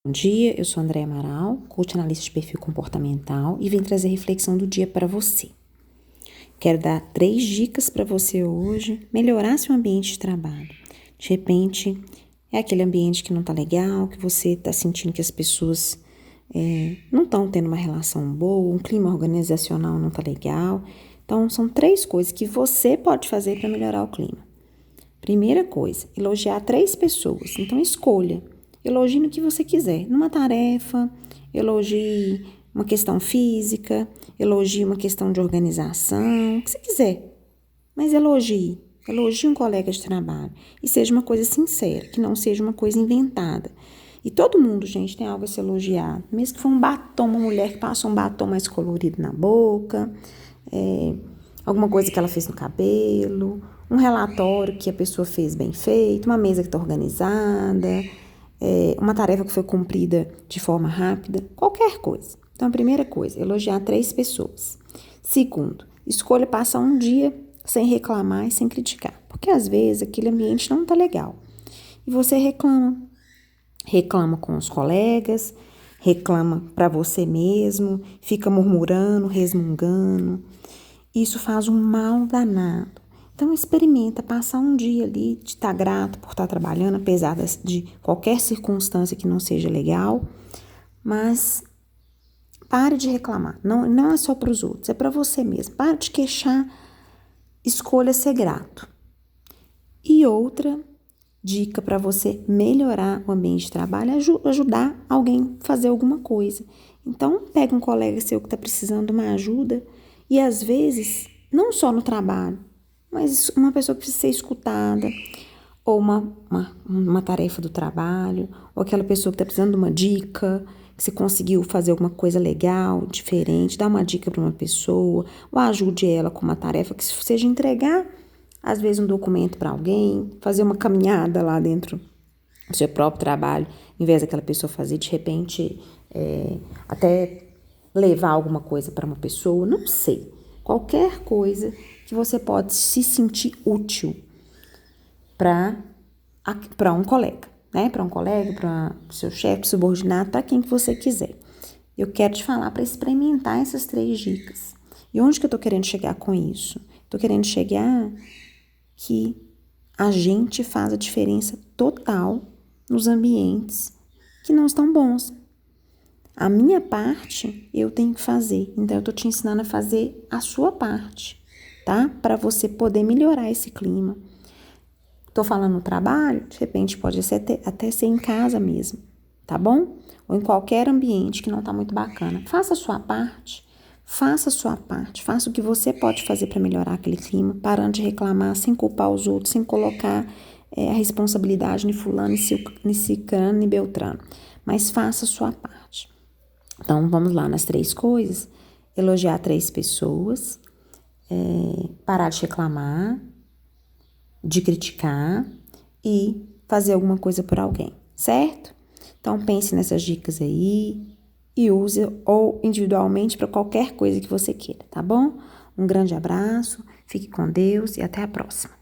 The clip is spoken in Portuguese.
Bom dia, eu sou Andréa Amaral, coach analista de perfil comportamental e vim trazer a reflexão do dia para você. Quero dar 3 dicas para você hoje melhorar seu ambiente de trabalho. De repente, é aquele ambiente que não tá legal, que você tá sentindo que as pessoas não estão tendo uma relação boa, um clima organizacional não tá legal. Então, são 3 coisas que você pode fazer para melhorar o clima. Primeira coisa, elogiar 3 pessoas. Então, escolha. Elogie no que você quiser. Numa tarefa, elogie uma questão física, elogie uma questão de organização, o que você quiser. Mas elogie. Elogie um colega de trabalho. E seja uma coisa sincera, que não seja uma coisa inventada. E todo mundo, gente, tem algo a se elogiar. Mesmo que for um batom, uma mulher que passou um batom mais colorido na boca, alguma coisa que ela fez no cabelo, um relatório que a pessoa fez bem feito, uma mesa que está organizada, uma tarefa que foi cumprida de forma rápida, qualquer coisa. Então, a primeira coisa, elogiar 3 pessoas. Segundo, escolha passar um dia sem reclamar e sem criticar, porque às vezes aquele ambiente não está legal. E você reclama com os colegas, reclama para você mesmo, fica murmurando, resmungando. Isso faz um mal danado. Então, experimenta passar um dia ali de estar grato por estar trabalhando, apesar de qualquer circunstância que não seja legal, mas pare de reclamar. Não é só para os outros, é para você mesmo. Pare de queixar, escolha ser grato. E outra dica para você melhorar o ambiente de trabalho é ajudar alguém a fazer alguma coisa. Então, pega um colega seu que está precisando de uma ajuda e, às vezes, não só no trabalho, mas uma pessoa que precisa ser escutada, ou uma tarefa do trabalho, ou aquela pessoa que está precisando de uma dica, que você conseguiu fazer alguma coisa legal, diferente, dá uma dica para uma pessoa, ou ajude ela com uma tarefa que seja entregar, às vezes, um documento para alguém, fazer uma caminhada lá dentro do seu próprio trabalho, em vez daquela pessoa fazer, de repente, até levar alguma coisa para uma pessoa, não sei. Qualquer coisa que você pode se sentir útil para um colega, né? Para um colega, para o seu chefe, subordinado, para quem que você quiser. Eu quero te falar para experimentar essas 3 dicas. E onde que eu tô querendo chegar com isso? Tô querendo chegar que a gente faz a diferença total nos ambientes que não estão bons. A minha parte eu tenho que fazer, então eu tô te ensinando a fazer a sua parte, tá? Para você poder melhorar esse clima. Tô falando no trabalho, de repente pode ser até ser em casa mesmo, tá bom? Ou em qualquer ambiente que não tá muito bacana. Faça a sua parte, faça o que você pode fazer para melhorar aquele clima, parando de reclamar, sem culpar os outros, sem colocar a responsabilidade em fulano, em cicrano, em beltrano. Mas faça a sua parte. Então, vamos lá nas 3 coisas. Elogiar 3 pessoas, parar de reclamar, de criticar e fazer alguma coisa por alguém, certo? Então, pense nessas dicas aí e use ou individualmente para qualquer coisa que você queira, tá bom? Um grande abraço, fique com Deus e até a próxima.